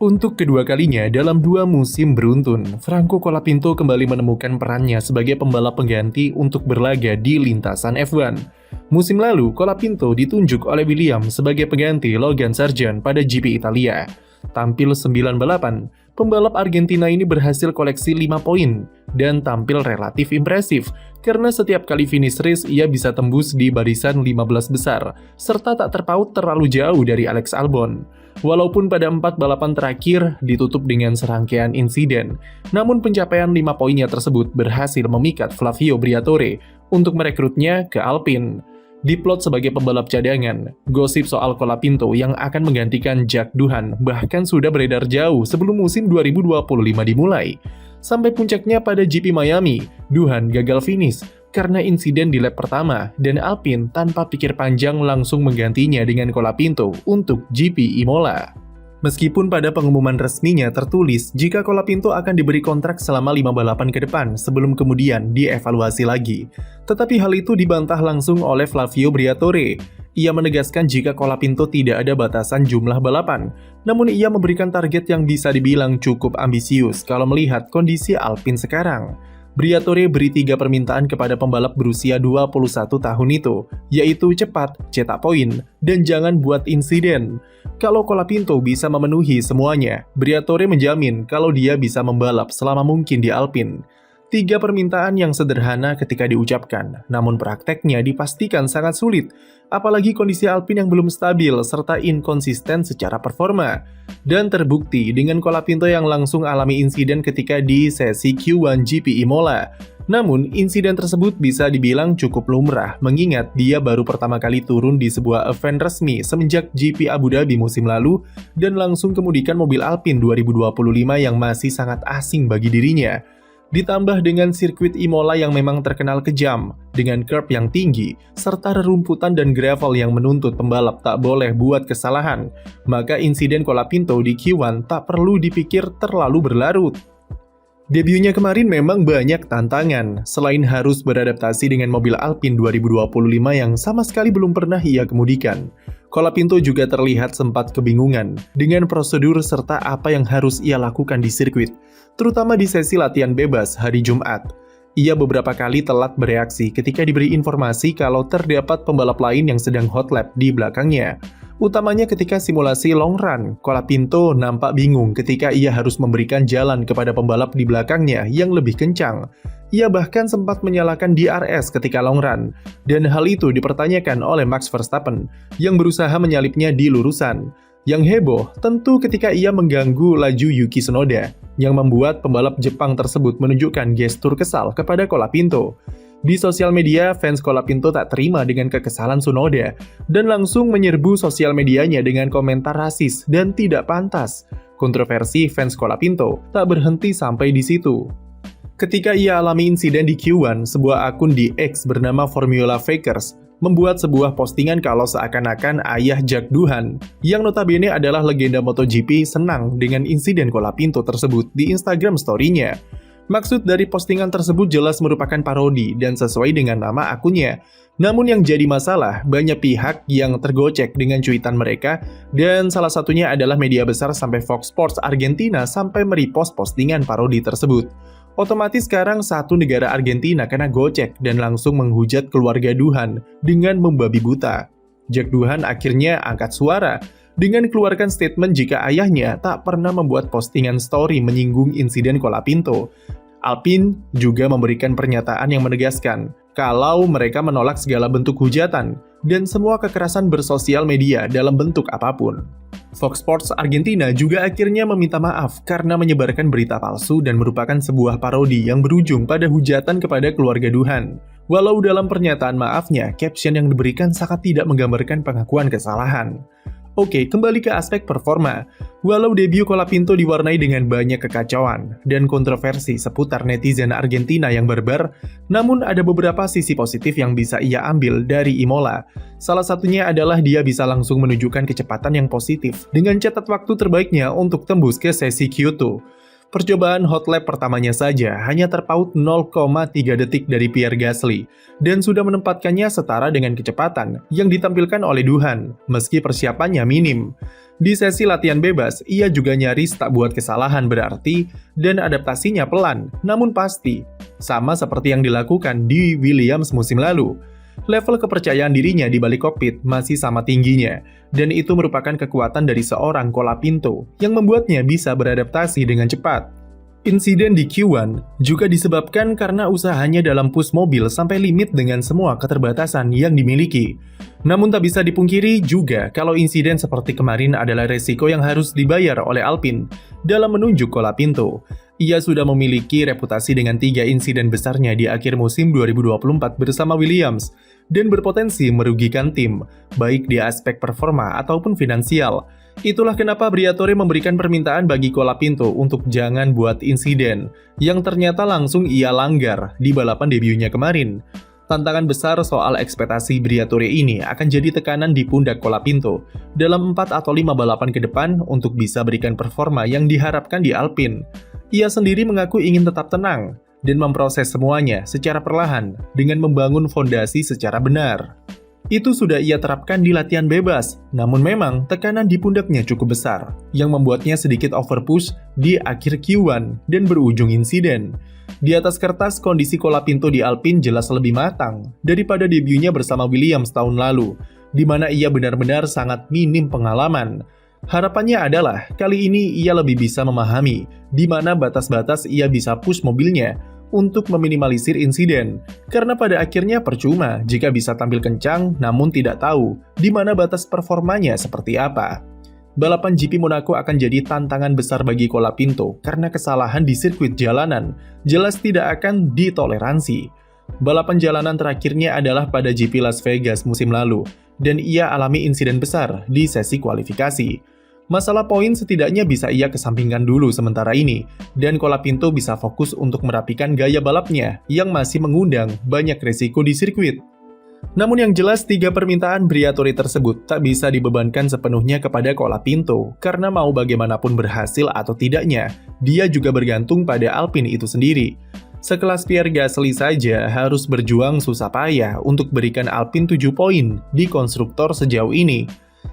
Untuk kedua kalinya dalam 2 musim beruntun, Franco Colapinto kembali menemukan perannya sebagai pembalap pengganti untuk berlaga di lintasan F1. Musim lalu, Colapinto ditunjuk oleh Williams sebagai pengganti Logan Sargent pada GP Italia. Tampil 9 balapan, pembalap Argentina ini berhasil koleksi 5 poin dan tampil relatif impresif karena setiap kali finish race ia bisa tembus di barisan 15 besar serta tak terpaut terlalu jauh dari Alex Albon. Walaupun pada 4 balapan terakhir ditutup dengan serangkaian insiden, namun pencapaian 5 poinnya tersebut berhasil memikat Flavio Briatore untuk merekrutnya ke Alpine. Diplot sebagai pembalap cadangan, gosip soal Colapinto yang akan menggantikan Jack Doohan bahkan sudah beredar jauh sebelum musim 2025 dimulai. Sampai puncaknya pada GP Miami, Doohan gagal finish karena insiden di lap pertama dan Alpine tanpa pikir panjang langsung menggantinya dengan Colapinto untuk GP Imola. Meskipun pada pengumuman resminya tertulis jika Colapinto akan diberi kontrak selama 5 balapan ke depan sebelum kemudian dievaluasi lagi. Tetapi hal itu dibantah langsung oleh Flavio Briatore. Ia menegaskan jika Colapinto tidak ada batasan jumlah balapan, namun ia memberikan target yang bisa dibilang cukup ambisius kalau melihat kondisi Alpine sekarang. Briatore beri 3 permintaan kepada pembalap berusia 21 tahun itu, yaitu cepat, cetak poin, dan jangan buat insiden. Kalau Colapinto bisa memenuhi semuanya, Briatore menjamin kalau dia bisa membalap selama mungkin di Alpine. 3 permintaan yang sederhana ketika diucapkan, namun prakteknya dipastikan sangat sulit, apalagi kondisi Alpine yang belum stabil serta inkonsisten secara performa. Dan terbukti dengan Colapinto yang langsung alami insiden ketika di sesi Q1 GP Imola. Namun, insiden tersebut bisa dibilang cukup lumrah, mengingat dia baru pertama kali turun di sebuah event resmi semenjak GP Abu Dhabi musim lalu dan langsung kemudikan mobil Alpine 2025 yang masih sangat asing bagi dirinya. Ditambah dengan sirkuit Imola yang memang terkenal kejam, dengan curb yang tinggi, serta rerumputan dan gravel yang menuntut pembalap tak boleh buat kesalahan, maka insiden Colapinto di Q1 tak perlu dipikir terlalu berlarut. Debunya kemarin memang banyak tantangan, selain harus beradaptasi dengan mobil Alpine 2025 yang sama sekali belum pernah ia kemudikan. Colapinto juga terlihat sempat kebingungan dengan prosedur serta apa yang harus ia lakukan di sirkuit, terutama di sesi latihan bebas hari Jumat. Ia beberapa kali telat bereaksi ketika diberi informasi kalau terdapat pembalap lain yang sedang hot lap di belakangnya. Utamanya ketika simulasi long run, Colapinto nampak bingung ketika ia harus memberikan jalan kepada pembalap di belakangnya yang lebih kencang. Ia bahkan sempat menyalakan DRS ketika long run, dan hal itu dipertanyakan oleh Max Verstappen yang berusaha menyalipnya di lurusan. Yang heboh tentu ketika ia mengganggu laju Yuki Tsunoda, yang membuat pembalap Jepang tersebut menunjukkan gestur kesal kepada Colapinto. Di sosial media, fans Colapinto tak terima dengan kekesalan Tsunoda dan langsung menyerbu sosial medianya dengan komentar rasis dan tidak pantas. Kontroversi fans Colapinto tak berhenti sampai di situ. Ketika ia alami insiden di Q1, sebuah akun di X bernama Formula Fakers membuat sebuah postingan kalau seakan-akan ayah Jack Doohan, yang notabene adalah legenda MotoGP, senang dengan insiden Colapinto tersebut di Instagram story-nya. Maksud dari postingan tersebut jelas merupakan parodi dan sesuai dengan nama akunnya. Namun yang jadi masalah, banyak pihak yang tergocek dengan cuitan mereka, dan salah satunya adalah media besar sampai Fox Sports Argentina sampai merepost postingan parodi tersebut. Otomatis sekarang satu negara Argentina kena gocek dan langsung menghujat keluarga Doohan dengan membabi buta. Jack Doohan akhirnya angkat suara dengan keluarkan statement jika ayahnya tak pernah membuat postingan story menyinggung insiden Colapinto. Alpine juga memberikan pernyataan yang menegaskan kalau mereka menolak segala bentuk hujatan dan semua kekerasan bersosial media dalam bentuk apapun. Fox Sports Argentina juga akhirnya meminta maaf karena menyebarkan berita palsu dan merupakan sebuah parodi yang berujung pada hujatan kepada keluarga Doohan. Walau dalam pernyataan maafnya, caption yang diberikan sangat tidak menggambarkan pengakuan kesalahan. Oke, kembali ke aspek performa. Walau debut Colapinto diwarnai dengan banyak kekacauan dan kontroversi seputar netizen Argentina yang barbar, namun ada beberapa sisi positif yang bisa ia ambil dari Imola. Salah satunya adalah dia bisa langsung menunjukkan kecepatan yang positif dengan catat waktu terbaiknya untuk tembus ke sesi Kyoto. Percobaan hot lap pertamanya saja hanya terpaut 0,3 detik dari Pierre Gasly dan sudah menempatkannya setara dengan kecepatan yang ditampilkan oleh Duhan, meski persiapannya minim. Di sesi latihan bebas, ia juga nyaris tak buat kesalahan berarti dan adaptasinya pelan, namun pasti. Sama seperti yang dilakukan di Williams musim lalu. Level kepercayaan dirinya di balik kokpit masih sama tingginya, dan itu merupakan kekuatan dari seorang Colapinto yang membuatnya bisa beradaptasi dengan cepat. Insiden di Q1 juga disebabkan karena usahanya dalam push mobil sampai limit dengan semua keterbatasan yang dimiliki. Namun tak bisa dipungkiri juga kalau insiden seperti kemarin adalah resiko yang harus dibayar oleh Alpine dalam menunjuk Colapinto. Ia sudah memiliki reputasi dengan 3 insiden besarnya di akhir musim 2024 bersama Williams dan berpotensi merugikan tim, baik di aspek performa ataupun finansial. Itulah kenapa Briatore memberikan permintaan bagi Colapinto untuk jangan buat insiden, yang ternyata langsung ia langgar di balapan debutnya kemarin. Tantangan besar soal ekspektasi Briatore ini akan jadi tekanan di pundak Colapinto dalam 4 atau 5 balapan ke depan untuk bisa berikan performa yang diharapkan di Alpine. Ia sendiri mengaku ingin tetap tenang dan memproses semuanya secara perlahan dengan membangun fondasi secara benar. Itu sudah ia terapkan di latihan bebas, namun memang tekanan di pundaknya cukup besar, yang membuatnya sedikit overpush di akhir Q1 dan berujung insiden. Di atas kertas, kondisi Colapinto di Alpine jelas lebih matang daripada debutnya bersama Williams tahun lalu, di mana ia benar-benar sangat minim pengalaman. Harapannya adalah kali ini ia lebih bisa memahami di mana batas-batas ia bisa push mobilnya untuk meminimalisir insiden, karena pada akhirnya percuma jika bisa tampil kencang namun tidak tahu di mana batas performanya seperti apa. Balapan GP Monaco akan jadi tantangan besar bagi Colapinto karena kesalahan di sirkuit jalanan jelas tidak akan ditoleransi. Balapan jalanan terakhirnya adalah pada GP Las Vegas musim lalu, dan ia alami insiden besar di sesi kualifikasi. Masalah poin setidaknya bisa ia kesampingkan dulu sementara ini, dan Colapinto bisa fokus untuk merapikan gaya balapnya yang masih mengundang banyak resiko di sirkuit. Namun yang jelas 3 permintaan Briatore tersebut tak bisa dibebankan sepenuhnya kepada Colapinto, karena mau bagaimanapun berhasil atau tidaknya, dia juga bergantung pada Alpine itu sendiri. Sekelas Pierre Gasly saja harus berjuang susah payah untuk berikan Alpine 7 poin di konstruktor sejauh ini.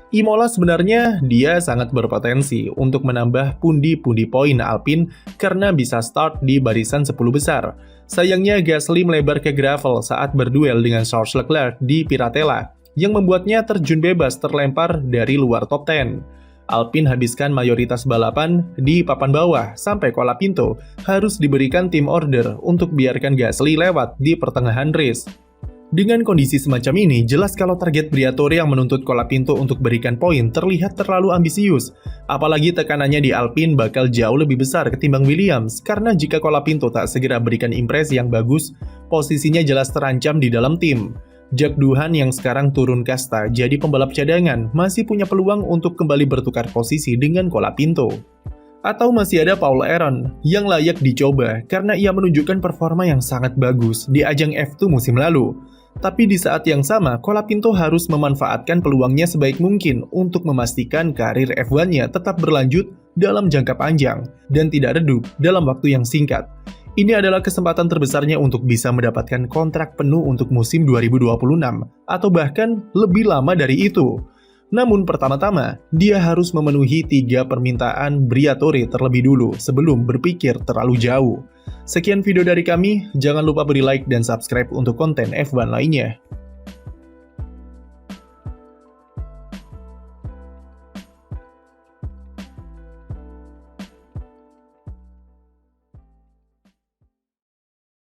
Imola sebenarnya dia sangat berpotensi untuk menambah pundi-pundi poin Alpine karena bisa start di barisan 10 besar. Sayangnya Gasly melebar ke gravel saat berduel dengan Charles Leclerc di Piratella, yang membuatnya terjun bebas terlempar dari luar top 10. Alpine habiskan mayoritas balapan di papan bawah sampai Colapinto harus diberikan tim order untuk biarkan Gasly lewat di pertengahan race. Dengan kondisi semacam ini, jelas kalau target Briatore yang menuntut Colapinto untuk berikan poin terlihat terlalu ambisius. Apalagi tekanannya di Alpine bakal jauh lebih besar ketimbang Williams, karena jika Colapinto tak segera berikan impresi yang bagus, posisinya jelas terancam di dalam tim. Jack Doohan yang sekarang turun kasta jadi pembalap cadangan masih punya peluang untuk kembali bertukar posisi dengan Colapinto. Atau masih ada Paul Aron yang layak dicoba karena ia menunjukkan performa yang sangat bagus di ajang F2 musim lalu. Tapi di saat yang sama, Colapinto harus memanfaatkan peluangnya sebaik mungkin untuk memastikan karir F1-nya tetap berlanjut dalam jangka panjang dan tidak redup dalam waktu yang singkat. Ini adalah kesempatan terbesarnya untuk bisa mendapatkan kontrak penuh untuk musim 2026 atau bahkan lebih lama dari itu. Namun pertama-tama, dia harus memenuhi 3 permintaan Briatore terlebih dulu sebelum berpikir terlalu jauh. Sekian video dari kami, jangan lupa beri like dan subscribe untuk konten F1 lainnya.